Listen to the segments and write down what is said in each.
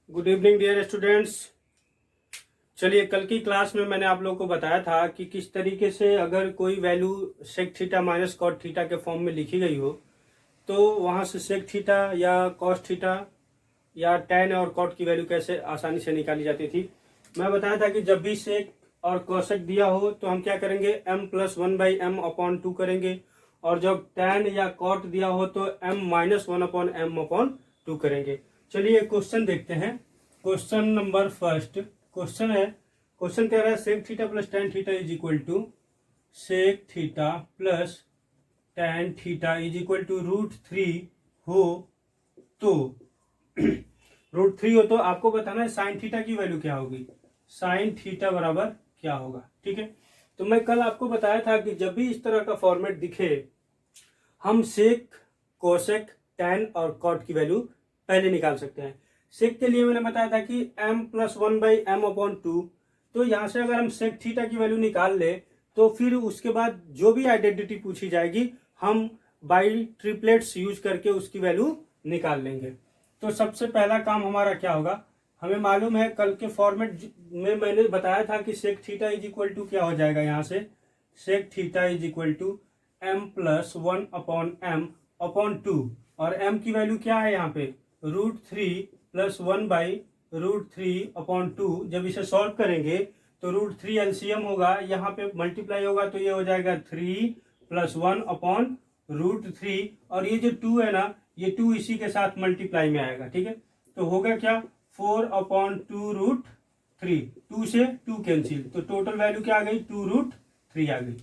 Good evening dear students. चलिए, कल की क्लास में मैंने आप लोगों को बताया था कि किस तरीके से अगर कोई value sec theta minus cot theta के फॉर्म में लिखी गई हो तो वहां से सेक थीटा या कॉस थीटा या टैन और कॉट की वैल्यू कैसे आसानी से निकाली जाती थी। मैं बताया था कि जब भी सेक और कॉसेक दिया हो तो हम क्या करेंगे, m+1/m/2 करेंगे, और जब टैन या कॉट दिया हो तो m-1/m/2 करेंगे। चलिए क्वेश्चन देखते हैं। क्वेश्चन नंबर फर्स्ट क्वेश्चन है। क्वेश्चन कह रहा है sec theta plus tan theta is equal to sec theta plus tan theta is equal to √3 हो तो √3 हो तो आपको बताना है साइन थीटा की वैल्यू क्या होगी। साइन थीटा बराबर क्या होगा, ठीक है। तो मैं कल आपको बताया था कि जब भी इस तरह का फॉर्मेट दिखे हम सेक, कोसेक, टैन और कॉट की वैल्यू पहले निकाल सकते हैं। सेक के लिए मैंने बताया था कि m+1/m/2। तो यहां से अगर हम सेक थीटा की वैल्यू निकाल ले तो फिर उसके बाद जो भी आइडेंटिटी पूछी जाएगी हम बाई ट्रिपलेट्स यूज करके उसकी वैल्यू निकाल लेंगे। तो सबसे पहला काम हमारा क्या होगा, हमें मालूम है कल के फॉर्मेट में मैंने बताया था कि sec theta is equal to क्या हो जाएगा। यहाँ से sec theta is equal to m+1/m/2 और m की वैल्यू क्या है यहाँ पे √3 + 1/√3/2। जब इसे सॉल्व करेंगे तो √3 एलसीएम होगा, यहाँ पे मल्टीप्लाई होगा तो ये हो जाएगा 3 + 1/√3 और ये जो 2 है ना, ये 2 इसी के साथ मल्टीप्लाई में आएगा, ठीक है। तो होगा क्या 4/2√3, 2 से 2 कैंसिल, तो टोटल वैल्यू क्या आ गई 2√3 आ गई।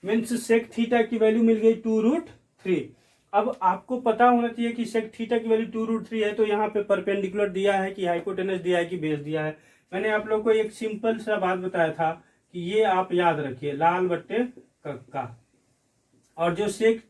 मीन्स सेक थीटा की वैल्यू मिल गई 2√3। अब आपको पता होना चाहिए कि सेक थीटा की वैल्यू 2√3 है तो यहाँ पे परपेंडिकुलर दिया है कि हाइपोटेनस दिया है कि बेस दिया है। मैंने आप लोग को एक सिंपल सा बात बताया था कि ये आप याद रखिए, लाल बट्टे का। और जो सेक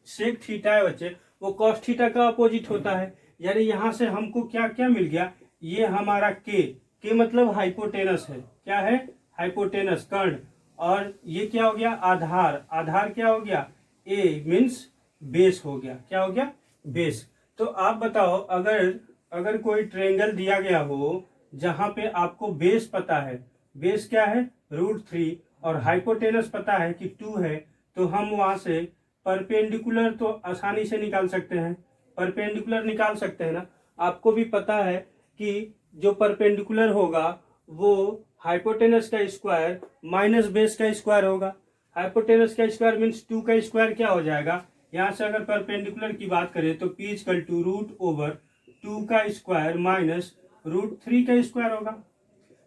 थीटा है बच्चे वो कॉस थीटा का अपोजिट होता है। यानी यहां से हमको क्या क्या मिल गया, ये हमारा के मतलब हाइपोटेनस है। क्या है? हाइपोटेनस, कर्ण। और ये क्या हो गया आधार, आधार क्या हो गया ए मीन्स बेस हो गया। क्या हो गया? बेस। तो आप बताओ अगर अगर कोई ट्रेंगल दिया गया हो जहां पे आपको बेस पता है, बेस क्या है √3 और हाइपोटेनस पता है कि 2 है, तो हम वहां से परपेंडिकुलर तो आसानी से निकाल सकते हैं। परपेंडिकुलर निकाल सकते हैं ना। आपको भी पता है कि जो परपेंडिकुलर होगा वो हाइपोटेनस का स्क्वायर माइनस बेस का स्क्वायर होगा। हाइपोटेनस का स्क्वायर मीन्स 2 का स्क्वायर क्या हो जाएगा, यहां से अगर परपेंडिकुलर की बात करें तो p = √2 का स्क्वायर माइनस √3 का स्क्वायर होगा।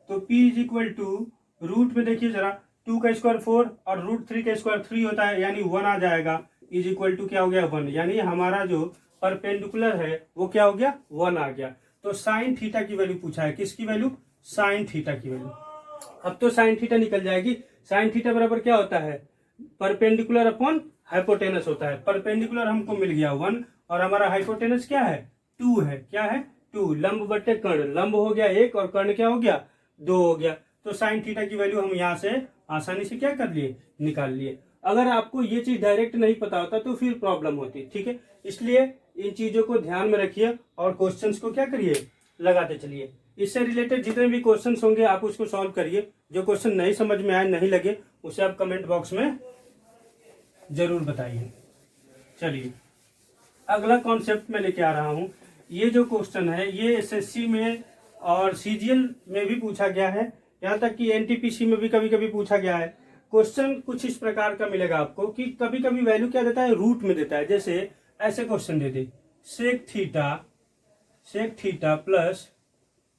तो p = रूट में देखिए जरा, 2 का स्क्वायर 4 और √3 का स्क्वायर 3 होता है, यानी 1 आ जाएगा। इज इक्वल टू क्या हो गया 1, यानी हमारा जो परपेंडिकुलर है वो क्या हो गया 1 आ गया। तो साइन थीटा की वैल्यू पूछा है, किसकी वैल्यू? साइन थीटा की वैल्यू। अब तो साइन थीटा निकल जाएगी। साइन थीटा बराबर क्या होता है, परपेंडिकुलर अपॉन हाइपोटेनस होता है। परपेंडिकुलर हमको मिल गया 1 और हमारा हाइपोटेनस क्या है 2 है। क्या है 2, लंब बटे कर्ण, लंब हो गया 1 और कर्ण क्या हो गया 2 हो गया। तो साइन थीटा की वैल्यू हम यहाँ से आसानी से क्या कर लिए, निकाल लिए। अगर आपको ये चीज डायरेक्ट नहीं पता होता तो फिर प्रॉब्लम होती, ठीक है। इसलिए इन चीजों को ध्यान में रखिए और क्वेश्चंस को क्या करिए, लगाते चलिए। इससे रिलेटेड जितने भी क्वेश्चंस होंगे आप उसको सॉल्व करिए। जो क्वेश्चन नहीं समझ में आए, नहीं लगे, उसे आप कमेंट बॉक्स में जरूर बताइए। चलिए अगला कॉन्सेप्ट मैं लेके आ रहा हूं। ये जो क्वेश्चन है ये एसएससी में और सीजीएल में भी पूछा गया है, यहाँ तक कि एनटीपीसी में भी कभी कभी पूछा गया है। क्वेश्चन कुछ इस प्रकार का मिलेगा आपको कि कभी कभी वैल्यू क्या देता है, रूट में देता है। जैसे ऐसे क्वेश्चन दे दे sec theta plus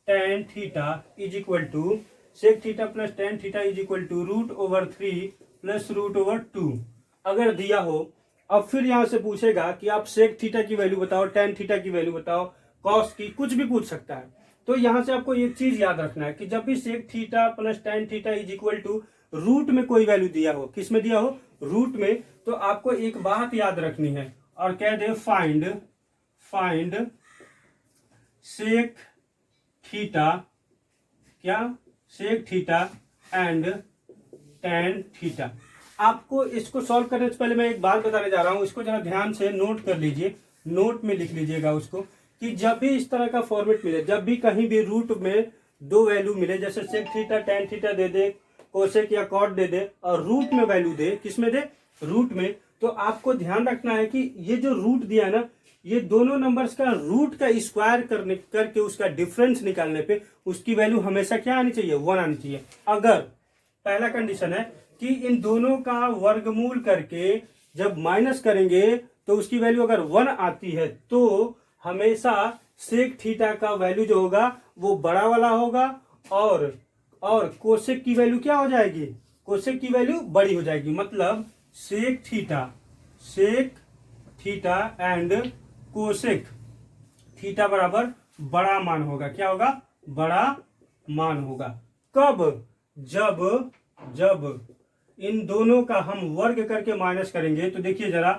tan theta is equal to sec theta plus tan theta is equal to √3 + √2 अगर दिया हो। अब फिर यहां से पूछेगा कि आप सेक थीटा की वैल्यू बताओ, tan थीटा की वैल्यू बताओ, कॉस की, कुछ भी पूछ सकता है। तो यहां से आपको एक चीज याद रखना है कि जब भी sec theta plus tan theta is equal to root में कोई वैल्यू दिया हो, किस में दिया हो रूट में, तो आपको एक बात याद रखनी है और कह दे फाइंड सेक थीटा, क्या sec theta and tan theta. आपको इसको सॉल्व करने से पहले मैं एक बात बताने जा रहा हूं, इसको जरा ध्यान से नोट कर लीजिए, नोट में लिख लीजिएगा उसको कि जब भी इस तरह का फॉर्मेट मिले, जब भी कहीं भी रूट में दो वैल्यू मिले, जैसे सेक थीटा टेन थीटा दे दे, कोसेक या कॉट दे दे और रूट में वैल्यू दे, किसमें दे, रूट में, तो आपको ध्यान रखना है कि ये जो रूट दिया है ना, ये दोनों नंबर्स का रूट का स्क्वायर करके उसका डिफरेंस निकालने पे उसकी वैल्यू हमेशा क्या आनी चाहिए, 1 आनी चाहिए। अगर पहला कंडीशन है कि इन दोनों का वर्गमूल करके जब माइनस करेंगे तो उसकी वैल्यू अगर 1 आती है तो हमेशा सेक थीटा का वैल्यू जो होगा वो बड़ा वाला होगा और कोसेक की वैल्यू क्या हो जाएगी, कोसेक की वैल्यू बड़ी हो जाएगी। मतलब sec theta and cosec theta बराबर बड़ा मान होगा। क्या होगा, बड़ा मान होगा। कब, जब इन दोनों का हम वर्ग करके माइनस करेंगे तो देखिए जरा,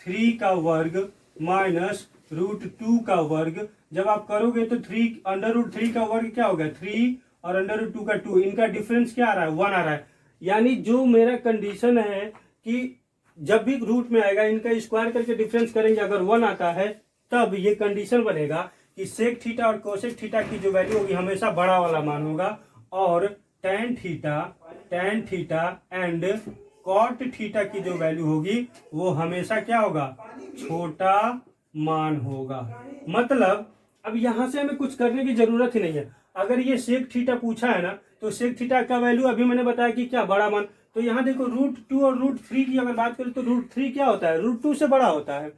3 का वर्ग माइनस √2 का वर्ग, जब आप करोगे तो 3 √3 का वर्ग क्या होगा, 3 और √2 का 2, इनका डिफरेंस क्या आ रहा है, 1 आ रहा है। यानी जो मेरा कंडीशन है कि जब भी रूट में आएगा इनका स्क्वायर करके डिफरेंस करेंगे, अगर 1 आता है तब ये कंडीशन बनेगा कि सेक थीटा और कोसेक थीटा की जो वैल्यू होगी हमेशा बड़ा वाला मान होगा और tan theta and cot theta की जो वैल्यू होगी वो हमेशा क्या होगा, छोटा मान होगा। मतलब अब यहां से हमें कुछ करने की जरूरत ही नहीं है। अगर ये सेक थीटा पूछा है ना तो सेक थीटा का वैल्यू अभी मैंने बताया कि क्या, बड़ा मान। तो यहाँ देखो √2 और √3 की अगर बात करें तो √3 क्या होता है, √2 से बड़ा होता है।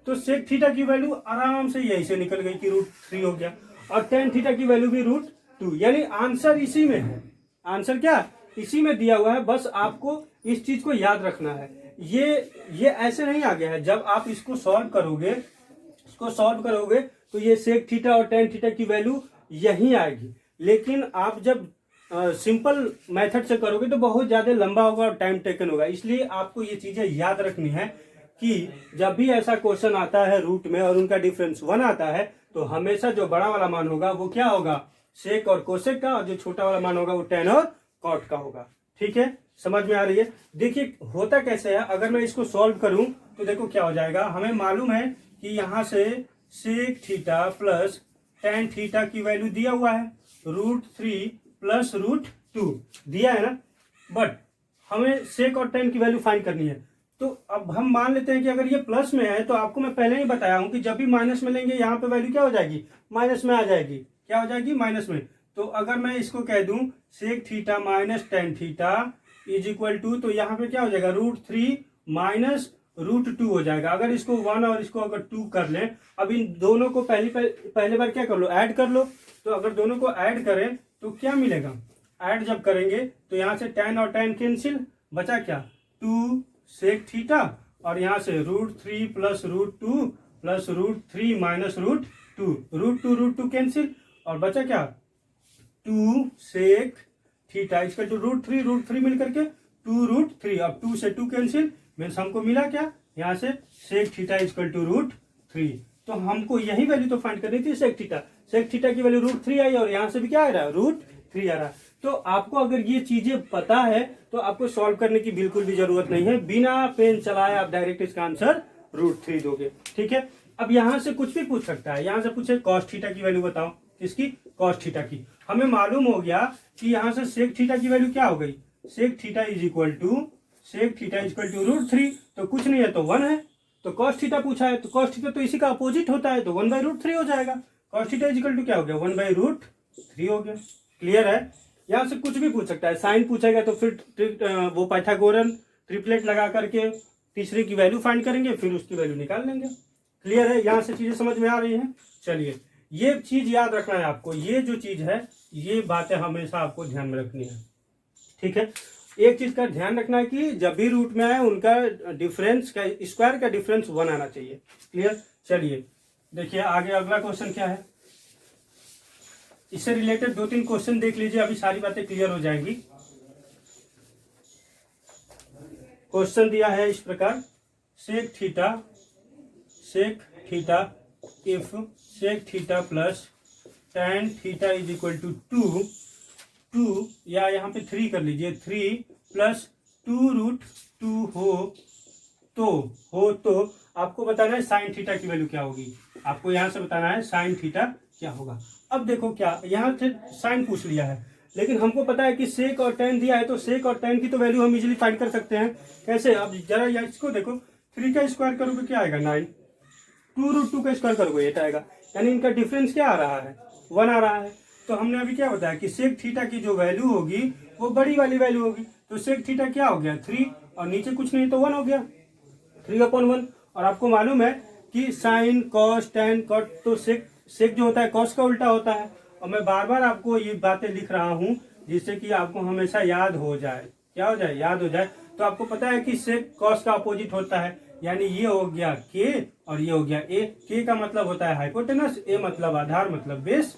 तो सेक थीटा की वैल्यू आराम से यही से निकल गई कि √3 हो गया और टेन थीटा की वैल्यू भी √2। यानी आंसर इसी में है, आंसर क्या इसी में दिया हुआ है। बस आपको इस चीज को याद रखना है। ये ऐसे नहीं आ गया है। जब आप इसको सॉल्व करोगे तो ये सेक थीटा और टेन थीटा की वैल्यू यही आएगी। लेकिन आप जब सिंपल मेथड से करोगे तो बहुत ज्यादा लंबा होगा और टाइम टेकन होगा। इसलिए आपको ये चीजें याद रखनी है कि जब भी ऐसा क्वेश्चन आता है रूट में और उनका डिफरेंस 1 आता है तो हमेशा जो बड़ा वाला मान होगा वो क्या होगा, सेक और कोसेक का, और जो छोटा वाला मान होगा वो टेन और कॉट का होगा। ठीक है, समझ में आ रही है। देखिए होता कैसे है, अगर मैं इसको सॉल्व करूं तो देखो क्या हो जाएगा। हमें मालूम है कि यहां से sec theta plus tan theta की वैल्यू दिया हुआ है, √3 प्लस √2 दिया है ना। बट हमें सेक और टेन की वैल्यू फाइंड करनी है। तो अब हम मान लेते हैं कि अगर ये प्लस में है तो आपको मैं पहले ही बताया हूं कि जब भी माइनस में लेंगे यहाँ पे वैल्यू क्या हो जाएगी, माइनस में आ जाएगी। क्या हो जाएगी, माइनस में। तो अगर मैं इसको कह दूं sec theta minus tan theta is equal to, तो यहाँ पे क्या हो जाएगा, √3 माइनस √2 हो जाएगा। अगर इसको 1 और इसको अगर 2 कर लें, अब इन दोनों को पहले बार क्या कर लो, ऐड कर लो। तो अगर दोनों को ऐड करें तो क्या मिलेगा, ऐड जब करेंगे तो यहाँ से 10 और 10 कैंसिल, बचा क्या 2 सेक थीटा और यहाँ से √3 प्लस √2 प्लस √3 माइनस √2 कैंसिल और बचा क्या 2 सेक थीटा इसका टू √3 मिल करके 2 √3। अब 2 से 2 कैंसिल, मीन्स हमको मिला क्या, यहाँ से सेक थीटा इक्वल टू √3। तो हमको यही वैल्यू तो फाइंड करनी थी, सेक थीटा की वैल्यू √3 आई और यहाँ से भी क्या आ रहा है, √3 आ रहा है। तो आपको अगर ये चीजें पता है तो आपको सॉल्व करने की बिल्कुल भी जरूरत नहीं है। बिना पेन चलाए आप डायरेक्ट इसका आंसर √3 दोगे। ठीक है, अब यहां से कुछ भी पूछ सकता है। यहां से पूछे कॉस थीटा की वैल्यू बताओ, किसकी, कॉस थीटा की। हमें मालूम हो गया कि यहां से सेक थीटा की वैल्यू क्या हो गई, sec theta is equal to √3। तो कुछ नहीं है तो 1 है। तो कॉस थीटा पूछा है तो कॉस थीटा तो इसी का अपोजिट होता है, तो 1/√3 हो जाएगा। Cos theta is equal to क्या हो गया, 1/√3 हो गया। क्लियर है। यहां से कुछ भी पूछ सकता है। साइन पूछेगा तो फिर वो पाइथागोरन ट्रिपलेट लगा करके तीसरे की वैल्यू फाइंड करेंगे, फिर उसकी वैल्यू निकाल लेंगे। क्लियर है, यहां से चीजें समझ में आ रही हैं। चलिए, ये चीज याद रखना है आपको। ये जो चीज है ये बातें हमेशा आपको ध्यान में रखनी है। ठीक है, एक चीज का ध्यान रखना है कि जब भी रूट में आए उनका डिफरेंस का स्क्वायर का डिफरेंस 1 आना चाहिए। क्लियर। चलिए देखिए आगे अगला क्वेश्चन क्या है, इससे रिलेटेड 2-3 क्वेश्चन देख लीजिए, अभी सारी बातें क्लियर हो जाएंगी। क्वेश्चन दिया है इस प्रकार, sec theta if sec theta plus tan theta is equal to 2 या यहाँ पे 3 कर लीजिए, 3 प्लस 2√2 हो तो आपको बताना है साइन थीटा की वैल्यू क्या होगी। आपको यहाँ से बताना है साइन थीटा क्या होगा। अब देखो क्या यहाँ से साइन पूछ लिया है, लेकिन हमको पता है कि सेक और टेन दिया है, तो सेक और टेन की तो वैल्यू हम इजीली फाइंड कर सकते हैं। कैसे? अब जरा इसको देखो, 3 का स्क्वायर करोगे क्या आएगा 9, 2√2 का स्क्वायर करोगे 8 आएगा, यानी इनका डिफरेंस क्या आ रहा है 1 आ रहा है। तो हमने अभी क्या बताया कि सेक थीटा की जो वैल्यू होगी वो बड़ी वाली वैल्यू होगी। तो सेक थीटा क्या हो गया 3, और नीचे कुछ नहीं तो 1 हो गया 3/1। और आपको मालूम है कि साइन कॉस टेन कॉट, तो सेक जो होता है कॉस का उल्टा होता है। और मैं बार बार आपको ये बातें लिख रहा हूँ जिससे कि आपको हमेशा याद हो जाए। क्या हो जाए? याद हो जाए। तो आपको पता है कि सेक कॉस का अपोजिट होता है, यानी ये हो गया के और ये हो गया ए। के का मतलब होता है हाइपोटेनस, ए मतलब आधार मतलब बेस।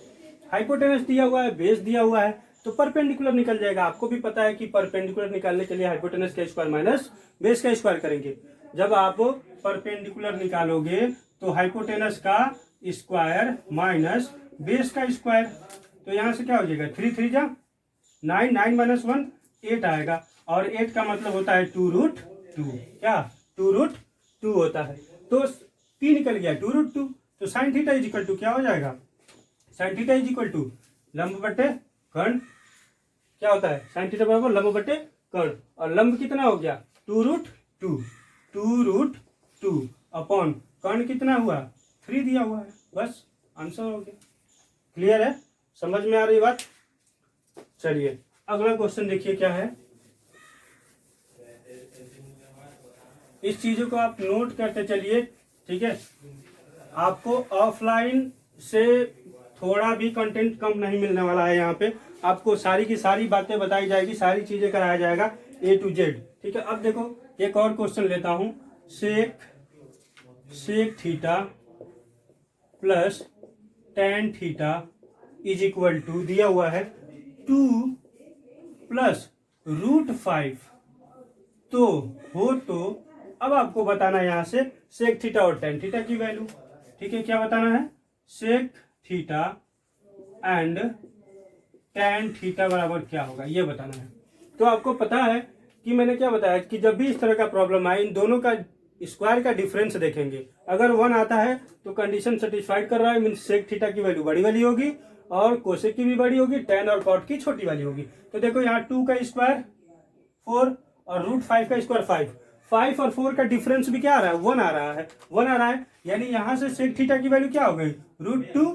हाइपोटेनस दिया हुआ है, बेस दिया हुआ है, तो परपेंडिकुलर निकल जाएगा। आपको भी पता है कि परपेंडिकुलर निकालने के लिए हाइपोटेनस का स्क्वायर माइनस बेस का स्क्वायर करेंगे। जब आप परपेंडिकुलर निकालोगे तो हाइपोटेनस का स्क्वायर माइनस बेस का स्क्वायर, तो यहां से क्या हो जाएगा 3 3 जा 9, 9 माइनस 1 8 आएगा। और 8 का मतलब होता है 2√2। क्या? 2√2 होता है। तो p निकल गया 2√2। तो sine theta is equal to क्या हो जाएगा? Sine theta is equal to लंब बटे कर्ण। क्या होता है? साइन थीटा बराबर लंब बटे कर्ण, और लंब कितना हो गया 2√2। 2√2 अपॉन कर्ण कितना हुआ 3 दिया हुआ है, बस आंसर हो गया। क्लियर है? समझ में आ रही बात? चलिए अगला क्वेश्चन देखिए क्या है। इस चीजों को आप नोट करते चलिए, ठीक है। आपको ऑफलाइन से थोड़ा भी कंटेंट कम नहीं मिलने वाला है। यहाँ पे आपको सारी की सारी बातें बताई जाएगी, सारी चीजें कराया जाएगा A to Z, ठीक है। अब देखो एक और क्वेश्चन लेता हूं। Sec theta plus tan theta is equal to दिया हुआ है 2 प्लस √5 तो हो। तो अब आपको बताना है यहाँ से सेक थीटा और टेन थीटा की वैल्यू, ठीक है। क्या बताना है? Sec theta and tan theta बराबर क्या होगा ये बताना है। तो आपको पता है कि मैंने क्या बताया कि जब भी इस तरह का प्रॉब्लम आए इन दोनों का स्क्वायर का डिफरेंस देखेंगे। अगर 1 आता है तो कंडीशन सेटिस्फाइड कर रहा है, मीन सेक थीटा की वैल्यू बड़ी वाली होगी और कोसेक की भी बड़ी होगी, टेन और कॉट की छोटी वाली होगी। तो देखो यहाँ 2 का स्क्वायर 4 और √5 का स्क्वायर 5, 5 और 4 का डिफरेंस भी क्या आ रहा है 1 आ रहा है, 1 आ रहा है। यानी यहां से सेक थीटा की वैल्यू क्या हो गई √2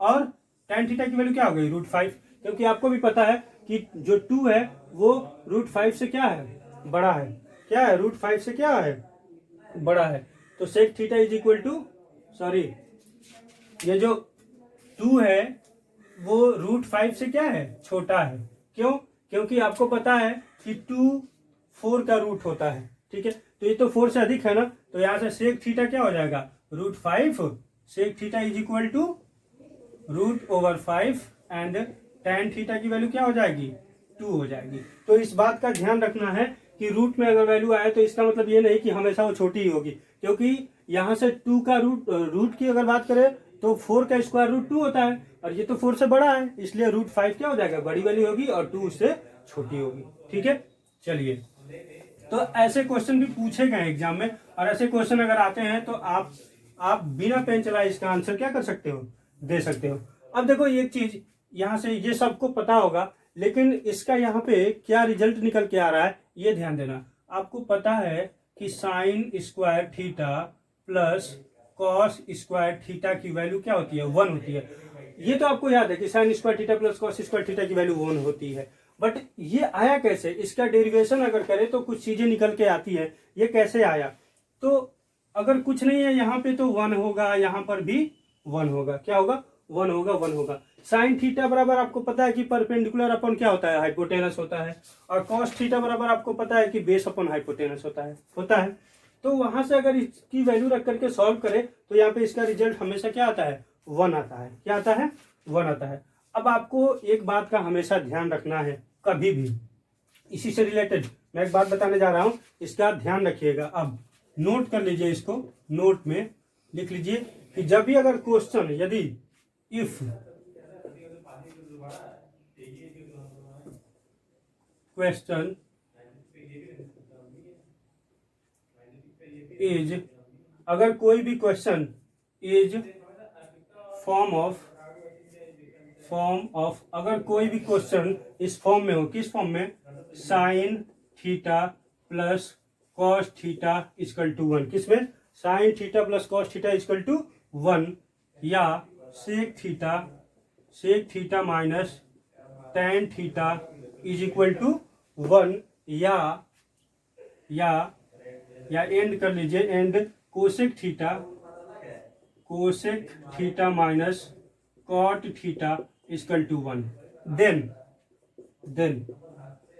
और टेन थीटा की वैल्यू क्या हो गई √5, क्योंकि आपको भी पता है कि जो 2 है वो √5 से क्या है बड़ा है। क्या है? √5 से क्या है बड़ा है। तो sec theta is equal to, sorry ये जो 2 है वो √5 से क्या है छोटा है। क्यों? क्योंकि आपको पता है कि 2 4 का रूट होता है, ठीक है। तो ये तो 4 से अधिक है ना, तो यहां से सेक थीटा क्या हो जाएगा √5। Sec theta is equal to √5 and tan theta की वैल्यू क्या हो जाएगी 2 हो जाएगी। तो इस बात का ध्यान रखना है कि रूट में अगर वैल्यू आए तो इसका मतलब ये नहीं कि हमेशा वो छोटी ही होगी, क्योंकि यहां से 2 का रूट की अगर बात करें तो 4 का स्क्वायर √2 होता है और ये तो 4 से बड़ा है, इसलिए √5 क्या हो जाएगा बड़ी वैल्यू होगी और 2 उससे छोटी होगी, ठीक है। चलिए, तो ऐसे क्वेश्चन भी पूछे गए एग्जाम में, और ऐसे क्वेश्चन अगर आते हैं तो आप बिना पेन चलाए इसका आंसर क्या कर सकते हो दे सकते हो। अब देखो एक चीज यहां से ये सबको पता होगा, लेकिन इसका यहाँ पे क्या रिजल्ट निकल के आ रहा है ये ध्यान देना। आपको पता है कि sine square theta plus cos square theta की वैल्यू क्या होती है 1 होती है। ये तो आपको याद है कि sine square theta plus cos square theta की वैल्यू 1 होती है। बट ये आया कैसे? इसका डेरिवेशन अगर करें तो कुछ चीजें निकल के आती है। ये कैसे आया? तो अगर कुछ नहीं है यहाँ पे तो 1 होगा, यहाँ पर भी 1 होगा। क्या होगा? 1 होगा, 1 होगा। साइन थीटा बराबर आपको पता है कि परपेंडिकुलर अपन क्या होता है हाइपोटेनस होता है, और कॉस थीटा बराबर आपको पता है कि बेस अपन हाइपोटेनस होता है। तो वहां से अगर इसकी वैल्यू रख करके सॉल्व करें तो यहाँ पे इसका रिजल्ट हमेशा क्या आता है 1 आता है। क्या आता है? 1 आता है। अब आपको एक बात का हमेशा ध्यान रखना है, कभी भी इसी से रिलेटेड मैं एक बात बताने जा रहा हूं, इसका ध्यान रखिएगा। अब नोट कर लीजिए, इसको नोट में लिख लीजिए कि जब भी अगर क्वेश्चन यदि इफ क्वेश्चन इज, अगर कोई भी क्वेश्चन इज फॉर्म ऑफ अगर कोई भी क्वेश्चन इस फॉर्म में हो, किस फॉर्म में, sine theta plus cos theta equal to 1, किसमें, sine theta plus cos theta equal to 1, या sec theta minus tan theta is equal to 1, या एंड कर लीजिए, and cosec theta minus cot theta equal to 1। Then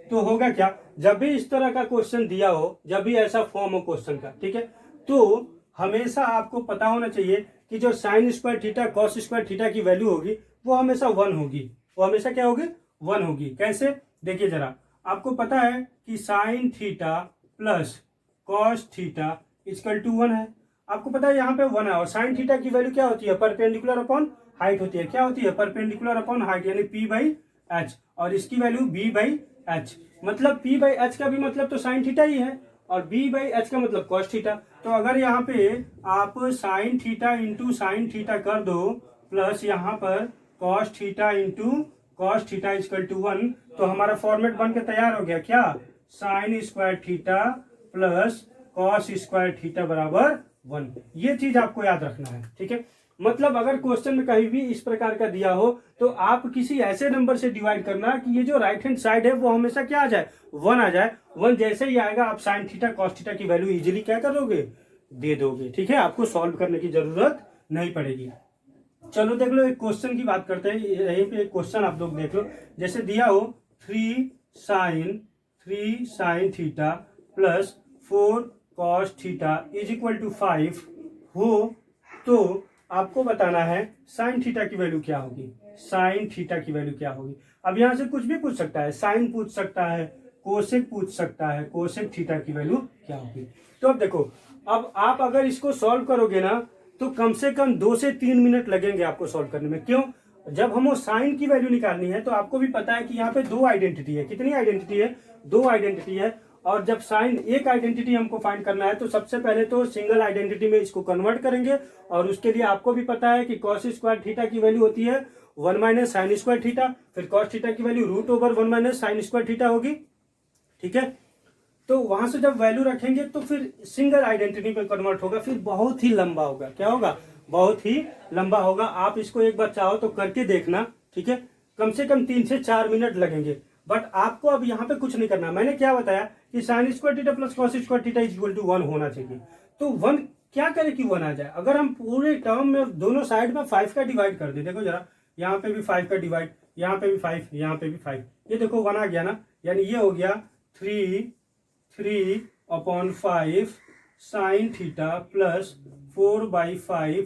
तो होगा क्या, जब भी इस तरह का क्वेश्चन दिया हो, जब भी ऐसा फॉर्म हो क्वेश्चन का, ठीक है, तो हमेशा आपको पता होना चाहिए कि जो sign square theta cos square theta की वैल्यू होगी वो हमेशा 1 होगी, वो हमेशा क्या होगी, 1 होगी। कैसे, देखिए जरा, आपको पता है कि sine theta plus cos theta equal to 1 है, आपको पता है यहाँ पे 1 है, और साइन थीटा की वैल्यू क्या होती है, परपेंडिकुलर अपॉन हाइट होती है, क्या होती है, परपेंडिकुलर अपॉन हाइट, यानी p बाई एच, और इसकी वैल्यू b बाई एच, मतलब p बाई एच का भी मतलब तो साइन थीटा ही है, और b बाई एच का मतलब कॉस थीटा। तो अगर यहाँ पे आप sine theta into sine theta कर दो, प्लस यहाँ पर cos theta into cos theta equal to 1, तो हमारा फॉर्मेट बन के तैयार हो गया, क्या, sign square theta plus cos square theta बराबर 1। ये चीज आपको याद रखना है, ठीक है। मतलब अगर क्वेश्चन में कहीं भी इस प्रकार का दिया हो तो आप किसी ऐसे नंबर से डिवाइड करना कि ये जो राइट हैंड साइड है वो हमेशा क्या आ जाए, 1 आ जाए। 1 जैसे ही आएगा आप साइन थीटा कॉस थीटा की वैल्यू इजीली क्या करोगे, दे दोगे, ठीक है, आपको सॉल्व करने की जरूरत नहीं पड़ेगी। चलो देख लो, एक क्वेश्चन की बात करते हैं, यहीं पे एक क्वेश्चन आप लोग देख लो, जैसे दिया हो 3 sine theta plus 4 cos theta is equal to 5 हो, तो आपको बताना है साइन थीटा की वैल्यू क्या होगी, साइन थीटा की वैल्यू क्या होगी। अब यहां से कुछ भी पूछ सकता है, साइन पूछ सकता है, कोसेक पूछ सकता है, कोसेक थीटा की वैल्यू क्या होगी। तो अब देखो, अब आप अगर इसको सॉल्व करोगे ना तो कम से कम 2 से 3 मिनट लगेंगे आपको सॉल्व करने में। क्यों, जब हमें साइन की वैल्यू निकालनी है तो आपको भी पता है कि यहाँ पे 2 आइडेंटिटी है, कितनी आइडेंटिटी है, 2 आइडेंटिटी है, और जब साइन एक आइडेंटिटी हमको फाइंड करना है तो सबसे पहले तो सिंगल आइडेंटिटी में इसको कन्वर्ट करेंगे, और उसके लिए आपको भी पता है कि कॉस स्क्वायर थीटा की वैल्यू होती है 1 माइनस साइन स्क्वायर थीटा, फिर कॉस थीटा की value root over 1 minus sine square theta होगी, ठीक है। तो वहां से जब वैल्यू रखेंगे तो फिर सिंगल आइडेंटिटी पे कन्वर्ट होगा, फिर बहुत ही लंबा होगा, क्या होगा, बहुत ही लंबा होगा। आप इसको एक बार चाहो तो करके देखना, ठीक है, कम से कम 3 से 4 मिनट लगेंगे। बट आपको अब यहाँ पे कुछ नहीं करना, मैंने क्या बताया कि sine square theta plus cos square theta is equal to 1 होना चाहिए। तो 1 क्या करे कि 1 आ जाए, अगर हम पूरे टर्म में दोनों साइड में 5 का डिवाइड कर दे, देखो जरा, यहाँ पे भी 5 का डिवाइड, यहाँ पे भी 5, यहाँ पे भी 5, ये देखो 1 आ गया ना, यानी ये हो गया 3/5 sine theta plus 4/5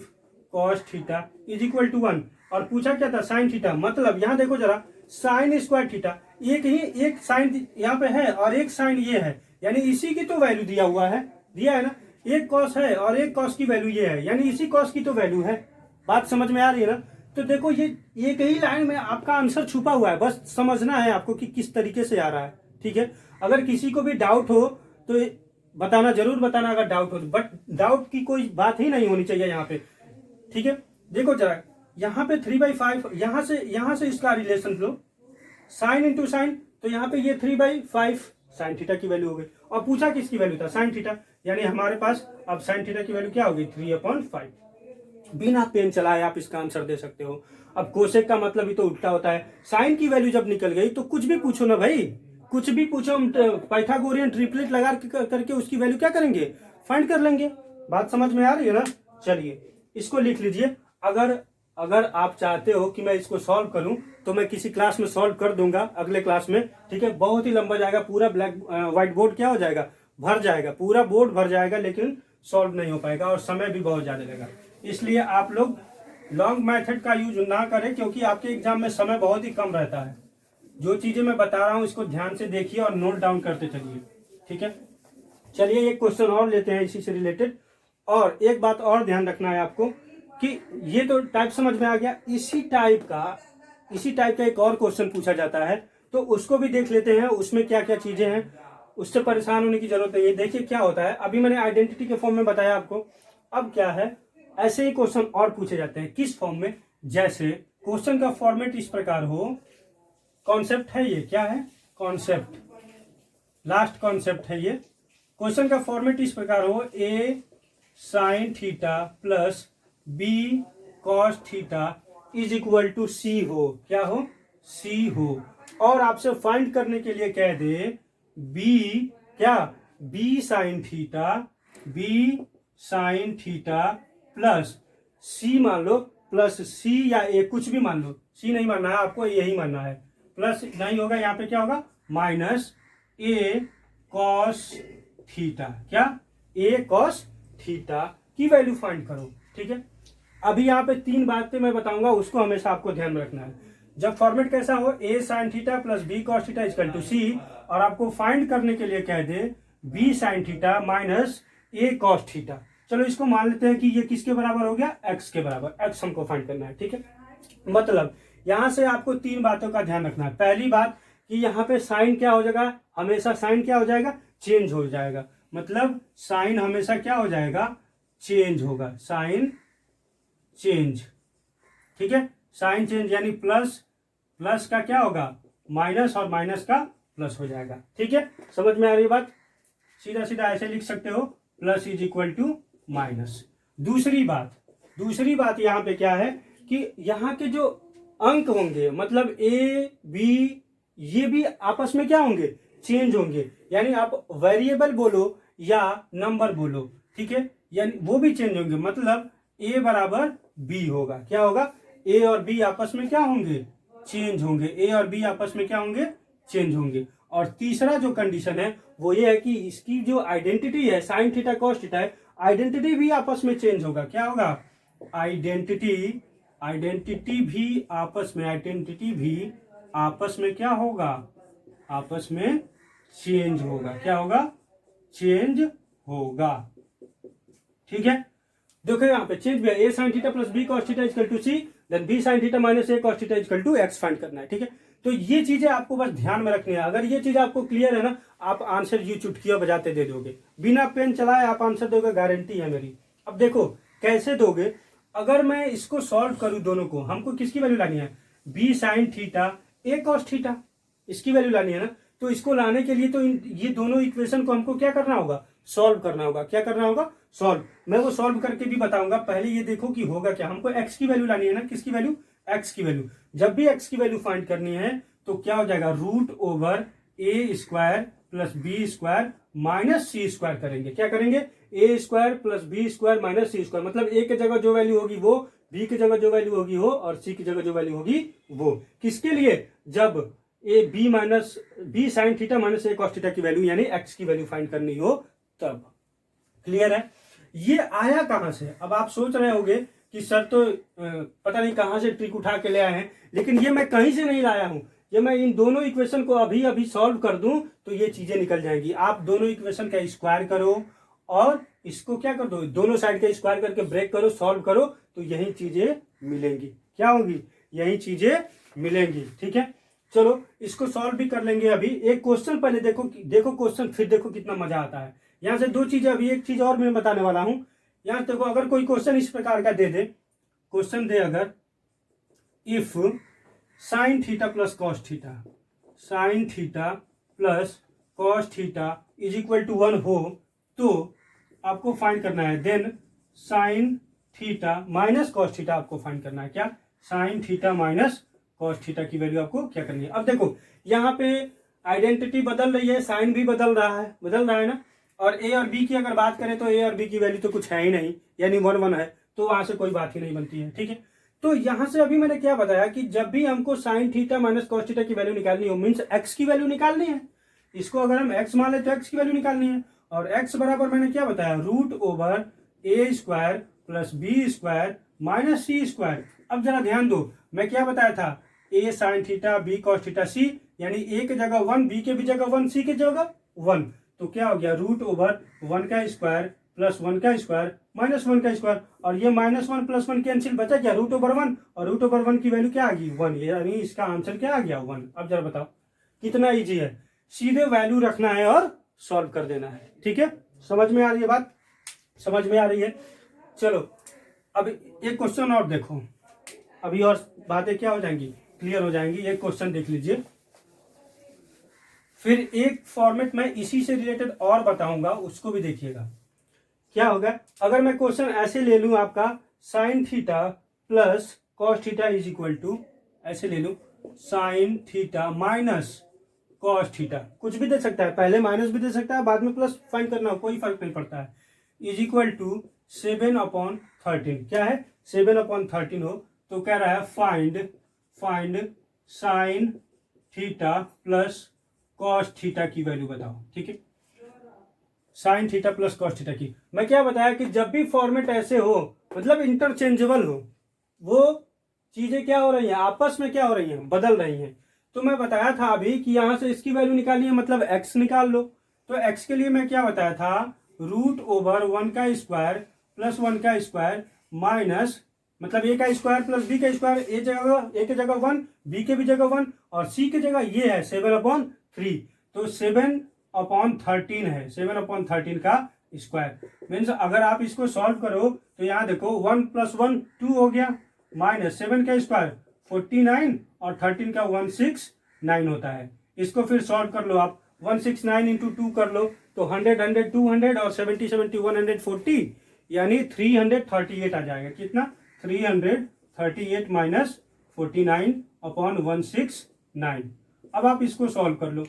cos theta is equal to 1। और पूछा क्या था, साइन थीटा, मतलब यहाँ देखो जरा, साइन स्क्वायर थीटा, एक साइन यहाँ पे है और एक साइन ये है, यानी इसी की तो वैल्यू दिया हुआ है, दिया है ना, एक कॉस है और एक कॉस की वैल्यू ये है, यानी इसी कॉस की तो वैल्यू है। बात समझ में आ रही है ना। तो देखो ये एक ही लाइन में आपका आंसर छुपा हुआ है, बस समझना है आपको कि किस तरीके से आ रहा है, ठीक है। अगर किसी को भी डाउट हो तो बताना, जरूर बताना अगर डाउट हो, बट डाउट की कोई बात ही नहीं होनी चाहिए यहाँ पे, ठीक है। देखो जरा, यहाँ पे 3/5, यहाँ से इसका रिलेशन लो, साइन इंटू साइन, तो यहाँ पे ये 3/5 साइन थीटा की वैल्यू हो गई, और पूछा किसकी वैल्यू था, साइन थीटा, यानी हमारे पास अब साइन थीटा की वैल्यू क्या होगी, 3/5। बिना पेन चलाए आप इसका आंसर दे सकते हो। अब कोसेक का मतलब ही तो उल्टा होता है, साइन की वैल्यू जब निकल गई तो कुछ भी पूछो ना भाई, कुछ भी पूछो, हम पाइथागोरियन ट्रिपलेट लगा करके उसकी वैल्यू क्या करेंगे, फाइंड कर लेंगे। बात समझ में आ रही है ना। चलिए इसको लिख लीजिए, अगर आप चाहते हो कि मैं इसको सॉल्व करूं तो मैं किसी क्लास में सॉल्व कर दूंगा, अगले क्लास में, ठीक है। बहुत ही लंबा जाएगा, पूरा व्हाइट बोर्ड क्या हो जाएगा, भर जाएगा, पूरा बोर्ड भर जाएगा, लेकिन सॉल्व नहीं हो पाएगा और समय भी बहुत ज्यादा लगेगा। इसलिए आप लोग लॉन्ग मेथड का यूज ना करें, क्योंकि आपके एग्जाम में समय बहुत ही कम रहता है। जो चीजें मैं बता रहा हूं इसको ध्यान से देखिए और नोट डाउन करते चलिए, ठीक है। चलिए एक क्वेश्चन और लेते हैं इसी से रिलेटेड, और एक बात और ध्यान रखना है आपको कि ये तो टाइप समझ में आ गया, इसी टाइप का एक और क्वेश्चन पूछा जाता है, तो उसको भी देख लेते हैं, उसमें क्या क्या चीजें हैं, उससे परेशान होने की जरूरत नहीं है। देखिए क्या होता है, अभी मैंने आइडेंटिटी के फॉर्म में बताया आपको, अब क्या है, ऐसे ही क्वेश्चन और पूछे जाते हैं। किस फॉर्म में? जैसे क्वेश्चन का फॉर्मेट इस प्रकार हो, कॉन्सेप्ट है ये, क्या है? कॉन्सेप्ट, लास्ट कॉन्सेप्ट है ये। क्वेश्चन का फॉर्मेट इस प्रकार हो, a sine theta plus b cos theta is equal to c हो। क्या हो? सी हो। और आपसे फाइंड करने के लिए कह दे बी, क्या? B sine theta, b sine theta plus c मान लो, प्लस सी या ए, कुछ भी मान लो, सी नहीं मानना है आपको, यही मानना है। प्लस नहीं होगा, यहाँ पे क्या होगा? Minus a cos theta. क्या? ए कॉस थीटा की वैल्यू फाइंड करो। ठीक है, अभी यहाँ पे 3 बातें मैं बताऊंगा, उसको हमेशा आपको ध्यान में रखना है। जब फॉर्मेट कैसा हो, a sine theta plus b cos theta equal to c, और आपको फाइंड करने के लिए कह दे b sine theta minus a cos theta. चलो इसको मान लेते हैं कि ये किसके बराबर हो गया? एक्स के बराबर। एक्स हमको फाइंड करना है। ठीक है, मतलब यहां से आपको 3 बातों का ध्यान रखना है। पहली बात कि यहाँ पे साइन क्या हो जाएगा? हमेशा साइन क्या हो जाएगा? चेंज हो जाएगा। मतलब साइन हमेशा क्या हो जाएगा? चेंज होगा। Sign change. ठीक है, साइन चेंज यानी प्लस, प्लस का क्या होगा? माइनस, और माइनस का प्लस हो जाएगा। ठीक है, समझ में आ रही बात? सीधा सीधा ऐसे लिख सकते हो, plus is equal to minus. दूसरी बात यहाँ पे क्या है कि यहाँ के जो अंक होंगे, मतलब ए बी, ये भी आपस में क्या होंगे? चेंज होंगे। यानी आप वेरिएबल बोलो या नंबर बोलो, ठीक है, यानी वो भी चेंज होंगे। मतलब ए बराबर बी होगा। क्या होगा? ए और बी आपस में क्या होंगे? चेंज होंगे। ए और बी आपस में क्या होंगे? चेंज होंगे। और तीसरा जो कंडीशन है वो ये है कि इसकी जो आइडेंटिटी है, साइन थीटा कॉस थीटा है, आइडेंटिटी भी आपस में चेंज होगा। क्या होगा? आइडेंटिटी भी आपस में क्या होगा? आपस में चेंज होगा। क्या होगा? चेंज होगा। ठीक है, देखो यहाँ पे चेंज भी है। A sine theta plus b cos theta equal to c, then b sine theta minus a cos theta equal to x find करना है। ठीक है, तो ये चीजें आपको बस ध्यान में रखनी है। अगर ये चीज आपको क्लियर है ना, आप आंसर ये चुटकियां बजाते दे दोगे, बिना पेन चलाए आप आंसर दोगे, गारंटी है मेरी। अब देखो कैसे दोगे। अगर मैं इसको सॉल्व करूं, दोनों को, हमको किसकी वैल्यू लानी है? बी साइन थीटा ए कॉस थीटा, इसकी वैल्यू लानी है ना। तो इसको लाने के लिए तो ये दोनों इक्वेशन को हमको क्या करना होगा? सॉल्व करना होगा। क्या करना होगा? सॉल्व। मैं वो सॉल्व करके भी बताऊंगा। पहले ये देखो कि होगा क्या। हमको एक्स की वैल्यू लानी है ना। किसकी वैल्यू? एक्स की वैल्यू। जब भी एक्स की वैल्यू फाइंड करनी है तो क्या हो जाएगा? Root over a square plus b square minus c square करेंगे। क्या करेंगे? A square plus b square minus c square. मतलब ए की जगह जो वैल्यू होगी वो, बी की जगह जो वैल्यू होगी वो, और सी की जगह जो वैल्यू होगी वो। किसके लिए? जब a b minus b sine theta minus a cos theta की वैल्यू यानी एक्स की वैल्यू फाइंड करनी हो तब। क्लियर है? ये आया कहां से? अब आप सोच रहे होंगे कि सर तो पता नहीं कहां से ट्रिक उठा के ले आए हैं, लेकिन ये मैं कहीं से नहीं लाया हूं। ये मैं इन दोनों इक्वेशन को अभी अभी सॉल्व कर दूं तो ये चीजें निकल जाएंगी। आप दोनों इक्वेशन का स्क्वायर करो और इसको क्या कर दो, दोनों साइड का स्क्वायर करके ब्रेक करो, सॉल्व करो, तो यही चीजें मिलेंगी। क्या होंगी? यही चीजें मिलेंगी। ठीक है, चलो इसको सॉल्व भी कर लेंगे। अभी एक क्वेश्चन पहले देखो, देखो क्वेश्चन, फिर देखो कितना मजा आता है। यहां से 2 चीजें, अभी एक चीज और मैं बताने वाला हूं। यहां देखो, अगर कोई क्वेश्चन इस प्रकार का दे दे, क्वेश्चन दे अगर, if sine theta plus cos theta, sine theta plus cos theta is equal to 1 हो, तो आपको फाइंड करना है then sine theta minus cos theta आपको फाइंड करना है। क्या? Sine theta minus cos theta की वैल्यू आपको क्या करनी है। अब देखो यहाँ पे आइडेंटिटी बदल रही है, साइन भी बदल रहा है ना। और ए और बी की अगर बात करें तो ए और बी की वैल्यू तो कुछ है ही नहीं, यानी 1 1 है, तो वहां से कोई बात ही नहीं बनती है। ठीक है, तो यहां से अभी मैंने क्या बताया कि जब भी हमको sign theta minus cos theta की वैल्यू निकालनी हो, मीन्स एक्स की वैल्यू निकालनी है। इसको अगर हम एक्स मान ले तो एक्स की वैल्यू निकालनी है। और एक्स बराबर मैंने क्या बताया? Root over a square plus b square minus c square. अब जरा ध्यान दो, मैं क्या बताया था? A sine theta b cos theta c, यानी ए की जगह 1, बी के भी जगह 1, सी की जगह 1, तो क्या हो गया? रूट ओवर 1 का स्क्वायर प्लस 1 का स्क्वायर माइनस 1 का स्क्वायर। और ये -1 + 1 कैंसिल, बचा क्या? रूट ओवर 1, और रूट ओवर 1 की वैल्यू क्या आ गई? 1, यानी इसका आंसर क्या आ गया? 1। अब जरा बताओ कितना इजी है। सीधे वैल्यू रखना है और सॉल्व कर देना है। ठीक है, समझ में आ रही है बात? समझ में आ रही है? चलो अब एक क्वेश्चन और देखो, अभी और बातें क्या हो जाएंगी, क्लियर हो जाएंगी। एक क्वेश्चन देख लीजिए, फिर एक फॉर्मेट में इसी से रिलेटेड और बताऊंगा, उसको भी देखिएगा। क्या होगा अगर मैं क्वेश्चन ऐसे ले लूं आपका, sine theta plus cos theta is equal to, ऐसे ले लूं sine theta minus cos theta, कुछ भी दे सकता है, पहले माइनस भी दे सकता है, बाद में प्लस फाइंड करना हो, कोई फर्क नहीं पड़ता है। इज इक्वल टू 7/13, क्या है 7/13 हो, तो कह रहा है find sign theta plus cos theta की वैल्यू बताओ। ठीक है, sign theta plus cos theta की। मैं क्या बताया कि जब भी फॉर्मेट ऐसे हो, मतलब इंटरचेंजेबल हो, वो चीजें क्या हो रही हैं, आपस में क्या हो रही हैं, बदल रही हैं। तो मैं बताया था अभी कि यहां से इसकी वैल्यू निकालनी है, मतलब एक्स निकाल लो। तो एक्स के लिए मैं क्या बताया था, √1 का स्क्वायर प्लस 1 का स्क्वायर माइनस, मतलब a का स्क्वायर प्लस b का स्क्वायर, a की जगह 1, b के भी जगह 1, और c की जगह ये है 7/3, तो 7/13 है, 7/13 का स्क्वायर। मीन्स अगर आप इसको सॉल्व करो तो यहाँ देखो 1 + 1 2 हो गया, माइनस 7 का स्क्वायर 49 और 13 का 169 होता है। इसको फिर सॉल्व कर लो आप, 169 इंटू 2 कर लो तो 100 100 200 और 70 70 140, यानी 338 आ जाएगा। कितना, 338 माइनस 49/169। अब आप इसको सॉल्व कर लो,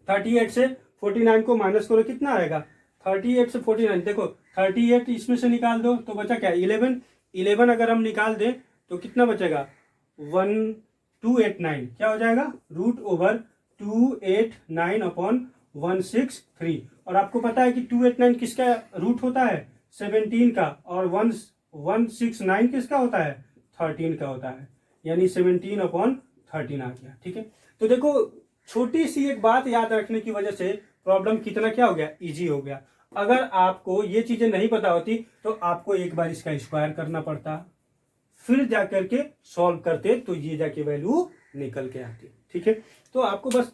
38 से 49 को माइनस करो, कितना आएगा, 38 से 49, देखो 38 इसमें से निकाल दो तो बचा क्या, 11 अगर हम निकाल दें तो कितना बचेगा, 1289, क्या हो जाएगा, √289/163। और आपको पता है कि 289 किसका रूट होता है, 17 का, और 169 किसका होता है, 13 का होता है, यानी 17/13 आ गया। ठीक है, तो देखो छोटी सी एक बात याद रखने की वजह से प्रॉब्लम कितना क्या हो गया, इजी हो गया। अगर आपको ये चीजें नहीं पता होती तो आपको एक बार इसका स्क्वायर करना पड़ता, फिर जाकर के सॉल्व करते, तो ये जाके वैल्यू निकल के आती। ठीक है, तो आपको बस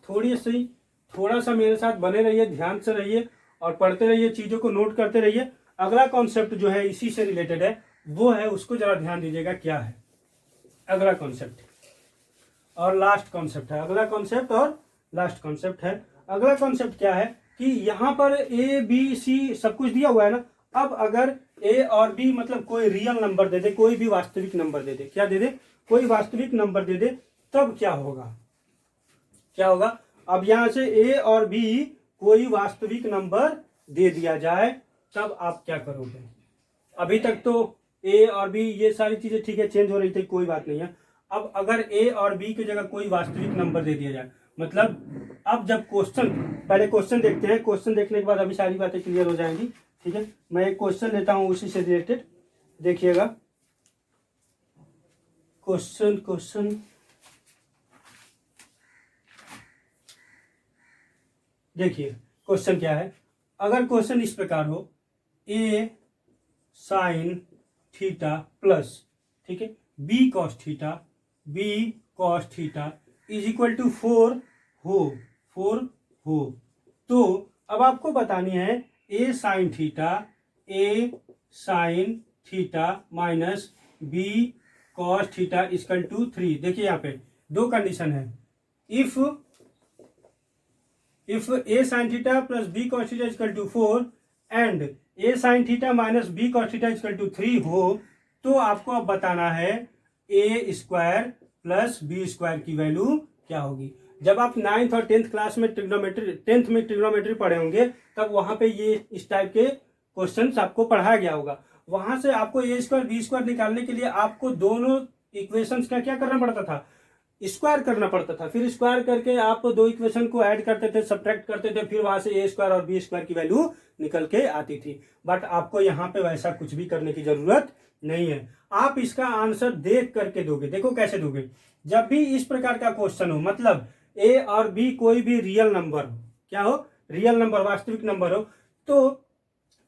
थोड़ा सा मेरे साथ बने रहिए, ध्यान से रहिए और पढ़ते रहिए, चीजों को नोट करते रहिए। अगला कॉन्सेप्ट जो है इसी से रिलेटेड है, वो है, उसको जरा ध्यान दीजिएगा क्या है अगला कॉन्सेप्ट और लास्ट कॉन्सेप्ट है। अगला कॉन्सेप्ट और लास्ट कॉन्सेप्ट है। अगला कॉन्सेप्ट क्या है कि यहां पर ए बी सी सब कुछ दिया हुआ है ना। अब अगर ए और बी मतलब कोई रियल नंबर दे दे, कोई भी वास्तविक नंबर दे दे, क्या दे दे, कोई वास्तविक नंबर दे दे, तब क्या होगा, क्या होगा। अब यहां से ए और बी कोई वास्तविक नंबर दे दिया जाए, तब आप क्या करोगे। अभी तक तो ए और बी ये सारी चीजें ठीक है, चेंज हो रही थी, कोई बात नहीं है। अब अगर ए और बी की जगह कोई वास्तविक नंबर दे दिया जाए, मतलब अब जब क्वेश्चन, पहले क्वेश्चन देखते हैं, क्वेश्चन देखने के बाद अभी सारी बातें क्लियर हो जाएंगी। ठीक है, मैं एक क्वेश्चन लेता हूं उसी से रिलेटेड, देखिएगा। क्वेश्चन देखिए, क्वेश्चन क्या है। अगर क्वेश्चन इस प्रकार हो, ए साइन थीटा प्लस, ठीक है, b cos theta is equal to 4 हो, तो अब आपको बतानी है a sine theta minus b cos theta equal to 3। देखिए यहाँ पे दो कंडीशन है, if a sin theta plus b cos theta is equal to 4 and a sin theta minus b cos theta is equal to 3 हो, तो आपको अब बताना है a square plus b square की वैल्यू क्या होगी। जब आप 9th और 10th क्लास में ट्रिग्नोमेट्री पढ़े होंगे, तब वहां पे ये इस टाइप के क्वेश्चंस आपको पढ़ाया गया होगा। वहां से आपको ए स्क्वायर बी स्क्वायर निकालने के लिए आपको दोनों इक्वेशंस का क्या करना पड़ता था, स्क्वायर करना पड़ता था। फिर स्क्वायर करके आप दो इक्वेशन को ऐड करते थे, सब्ट्रैक्ट करते थे, फिर वहां से ए स्क्वायर और बी स्क्वायर की वैल्यू निकल के आती थी। बट आपको यहाँ पे वैसा कुछ भी करने की जरूरत नहीं है, आप इसका आंसर देख करके दोगे। देखो कैसे दोगे, जब भी इस प्रकार का क्वेश्चन हो, मतलब ए और बी कोई भी रियल नंबर हो, क्या हो, रियल नंबर, वास्तविक नंबर हो, तो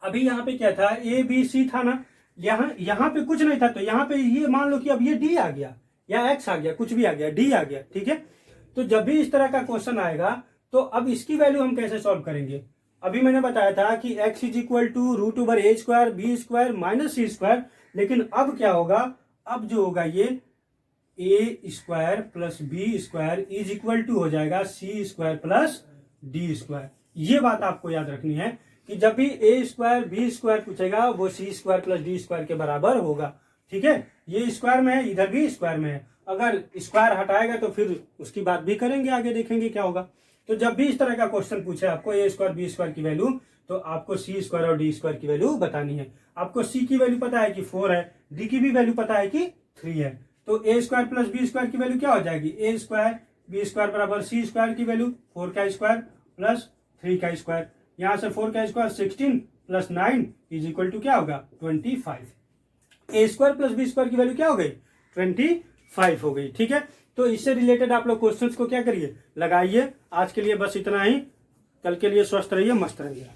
अभी यहाँ पे क्या था, ए बी सी था ना, यहाँ पे कुछ नहीं था, तो यहाँ पे ये मान लो कि अब ये डी आ गया या एक्स आ गया, कुछ भी आ गया, डी आ गया। ठीक है, तो जब भी इस तरह का क्वेश्चन आएगा, तो अब इसकी वैल्यू हम कैसे सॉल्व करेंगे। अभी मैंने बताया था कि x is equal to √a² b² minus c², लेकिन अब क्या होगा, अब जो होगा ये a square plus b square is equal to हो जाएगा c square plus d square. ये बात आपको याद रखनी है कि जब भी ए स्क्वायर बी स्क्वायर पूछेगा वो सी स्क्वायर प्लस डी स्क्वायर के बराबर होगा। ठीक है, ये स्क्वायर में है, इधर भी स्क्वायर में है, अगर स्क्वायर हटाएगा तो फिर उसकी बात भी करेंगे, आगे देखेंगे क्या होगा। तो जब भी इस तरह का क्वेश्चन पूछे आपको ए स्क्वायर बी स्क्वायर की वैल्यू, तो आपको सी स्क्वायर और डी स्क्वायर की वैल्यू बतानी है। आपको सी की वैल्यू पता है कि 4 है, डी की भी वैल्यू पता है कि 3 है, तो ए स्क्वायर प्लस बी स्क्वायर की वैल्यू क्या हो जाएगी, ए स्क्वायर बी स्क्वायर बराबर सी स्क्वायर की वैल्यू 4 का स्क्वायर प्लस 3 का स्क्वायर। यहां से 4 का square 16 plus 9 is equal to क्या होगा 25। A square plus b square की वैल्यू क्या हो गई 25 हो गई। ठीक है, तो इससे रिलेटेड आप लोग क्वेश्चंस को क्या करिए, लगाइए। आज के लिए बस इतना ही, कल के लिए स्वस्थ रहिए, मस्त रहिए।